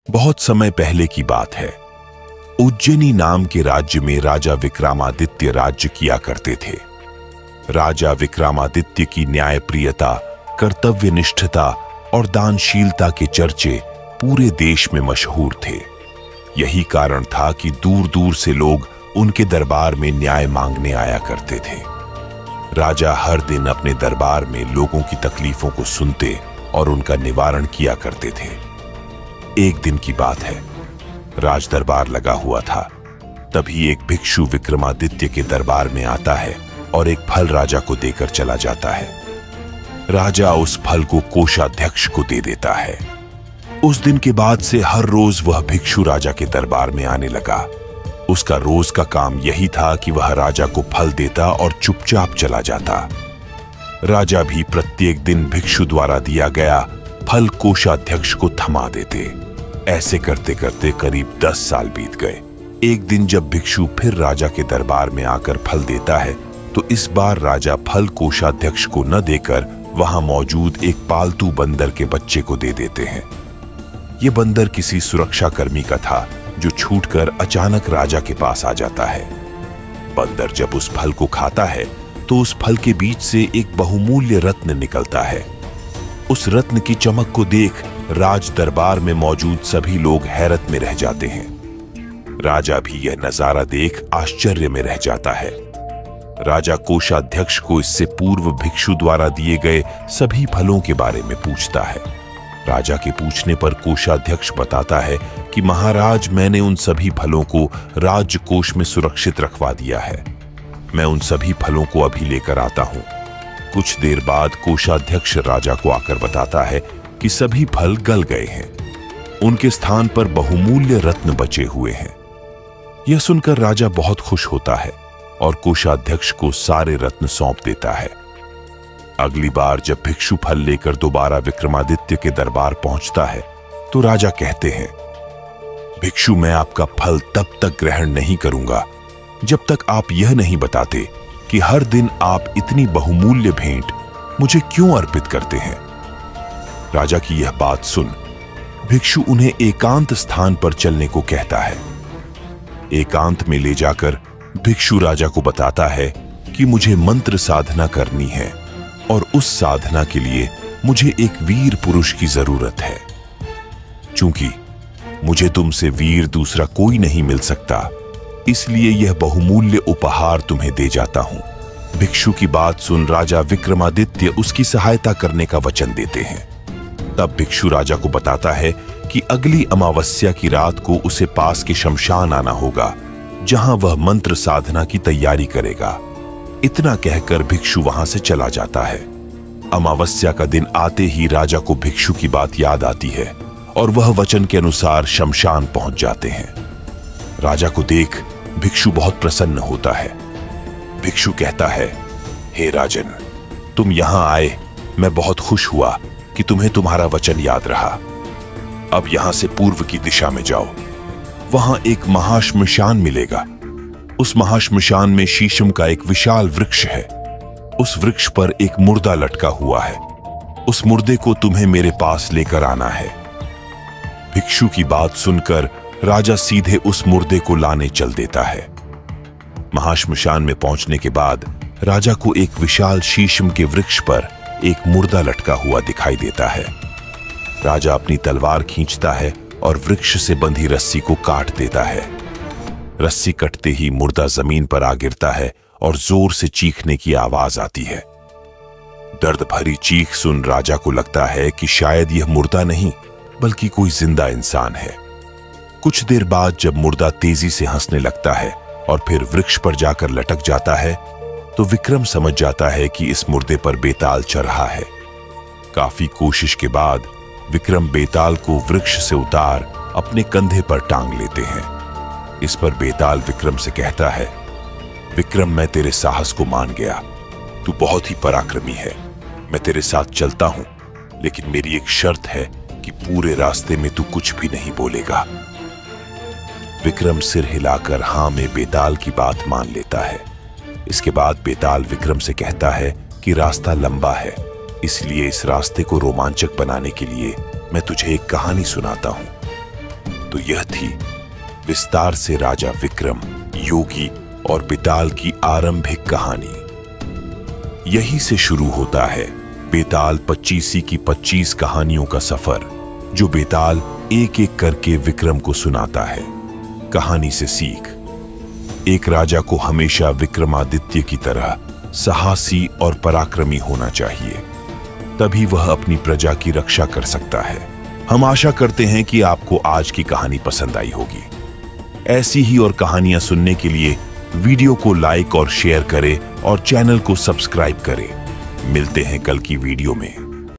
बहुत समय पहले की बात है। उज्जैनी नाम के राज्य में राजा विक्रमादित्य राज्य किया करते थे। राजा विक्रमादित्य की न्यायप्रियता, कर्तव्यनिष्ठता और दानशीलता के चर्चे पूरे देश में मशहूर थे। यही कारण था कि दूर दूर से लोग उनके दरबार में न्याय मांगने आया करते थे। राजा हर दिन अपने दरबार में लोगों की तकलीफों को सुनते और उनका निवारण किया करते थे। एक दिन की बात है, राज दरबार लगा हुआ था। तभी एक भिक्षु विक्रमादित्य के दरबार में आता है और एक फल राजा को देकर चला जाता है। राजा उस फल को कोषाध्यक्ष को दे देता है। उस दिन के बाद से हर रोज वह भिक्षु राजा के दरबार में आने लगा। उसका रोज का काम यही था कि वह राजा को फल देता और चुपचाप चला जाता। राजा भी प्रत्येक दिन भिक्षु द्वारा दिया गया फल कोषाध्यक्ष को थमा देते। ऐसे करते करते करीब 10 साल बीत गए। एक दिन जब भिक्षु फिर राजा के दरबार में आकर फल देता है, तो इस बार राजा फल कोषाध्यक्ष को न देकर वहां मौजूद एक पालतू बंदर के बच्चे को दे देते हैं। यह बंदर किसी सुरक्षाकर्मी का था, जो छूटकर अचानक राजा के पास आ जाता है। बंदर जब उस फल को खाता है, तो उस फल के बीच से एक बहुमूल्य रत्न निकलता है। उस रत्न की चमक को देख राज दरबार में मौजूद सभी लोग हैरत में रह जाते हैं। राजा भी यह नजारा देख आश्चर्य में रह जाता है। राजा कोषाध्यक्ष को इससे पूर्व भिक्षु द्वारा दिए गए सभी फलों के बारे में पूछता है। राजा के पूछने पर कोषाध्यक्ष बताता है कि महाराज, मैंने उन सभी फलों को राजकोष में सुरक्षित रखवा दिया है। मैं उन सभी फलों को अभी लेकर आता हूं। कुछ देर बाद कोषाध्यक्ष राजा को आकर बताता है कि सभी फल गल गए हैं। उनके स्थान पर बहुमूल्य रत्न बचे हुए हैं। यह सुनकर राजा बहुत खुश होता है और कोषाध्यक्ष को सारे रत्न सौंप देता है। अगली बार जब भिक्षु फल लेकर दोबारा विक्रमादित्य के दरबार पहुंचता है, तो राजा कहते हैं, भिक्षु, मैं आपका फल तब तक ग्रहण नहीं करूंगा जब तक आप यह नहीं बताते कि हर दिन आप इतनी बहुमूल्य भेंट मुझे क्यों अर्पित करते हैं। राजा की यह बात सुन भिक्षु उन्हें एकांत स्थान पर चलने को कहता है। एकांत में ले जाकर भिक्षु राजा को बताता है कि मुझे मंत्र साधना करनी है और उस साधना के लिए मुझे एक वीर पुरुष की जरूरत है। चूंकि मुझे तुमसे वीर दूसरा कोई नहीं मिल सकता, इसलिए यह बहुमूल्य उपहार तुम्हें दे जाता हूं। भिक्षु की बात सुन राजा विक्रमादित्य उसकी सहायता करने का वचन देते हैं। तब भिक्षु राजा को बताता है कि अगली अमावस्या की रात को उसे पास के शमशान आना होगा, जहां वह मंत्र साधना की तैयारी करेगा। इतना कहकर भिक्षु वहां से चला जाता है। अमावस्या का दिन आते ही राजा को भिक्षु की बात याद आती है और वह वचन के अनुसार शमशान पहुंच जाते हैं। राजा को देख भिक्षु बहुत प्रसन्न होता है। भिक्षु कहता है, हे राजन, तुम यहां आए, मैं बहुत खुश हुआ कि तुम्हें तुम्हारा वचन याद रहा। अब यहां से पूर्व की दिशा में जाओ। वहां एक महाश्मशान मिलेगा। उस महाश्मशान में शीशम का एक विशाल वृक्ष है। उस वृक्ष पर एक मुर्दा लटका हुआ है। उस मुर्दे को तुम्हें मेरे पास लेकर आना है। भिक्षु की बात सुनकर राजा सीधे उस मुर्दे को लाने चल देता है। महाश्मशान में पहुंचने के बाद राजा को एक विशाल शीशम के वृक्ष पर एक मुर्दा लटका हुआ दिखाई देता है। राजा अपनी तलवार खींचता है और वृक्ष से बंधी रस्सी को काट देता है। रस्सी कटते ही मुर्दा जमीन पर आ गिरता है और जोर से चीखने की आवाज आती है। दर्द भरी चीख सुन राजा को लगता है कि शायद यह मुर्दा नहीं, बल्कि कोई जिंदा इंसान है। कुछ देर बाद जब मुर्दा तेजी से हंसने लगता है और फिर वृक्ष पर जाकर लटक जाता है, तो विक्रम समझ जाता है कि इस मुर्दे पर बेताल चढ़ रहा है। काफी कोशिश के बाद विक्रम बेताल को वृक्ष से उतार अपने कंधे पर टांग लेते हैं। इस पर बेताल विक्रम से कहता है, विक्रम, मैं तेरे साहस को मान गया। तू बहुत ही पराक्रमी है। मैं तेरे साथ चलता हूं, लेकिन मेरी एक शर्त है कि पूरे रास्ते में तू कुछ भी नहीं बोलेगा। विक्रम सिर हिलाकर हां में बेताल की बात मान लेता है। इसके बाद बेताल विक्रम से कहता है कि रास्ता लंबा है, इसलिए इस रास्ते को रोमांचक बनाने के लिए मैं तुझे एक कहानी सुनाता हूं। तो यह थी विस्तार से राजा विक्रम, योगी और बेताल की आरंभिक कहानी। यही से शुरू होता है बेताल 25 की 25 कहानियों का सफर, जो बेताल एक एक करके विक्रम को सुनाता है। कहानी से सीख। एक राजा को हमेशा विक्रमादित्य की तरह साहसी और पराक्रमी होना चाहिए, तभी वह अपनी प्रजा की रक्षा कर सकता है। हम आशा करते हैं कि आपको आज की कहानी पसंद आई होगी। ऐसी ही और कहानियां सुनने के लिए वीडियो को लाइक और शेयर करें और चैनल को सब्सक्राइब करें। मिलते हैं कल की वीडियो में।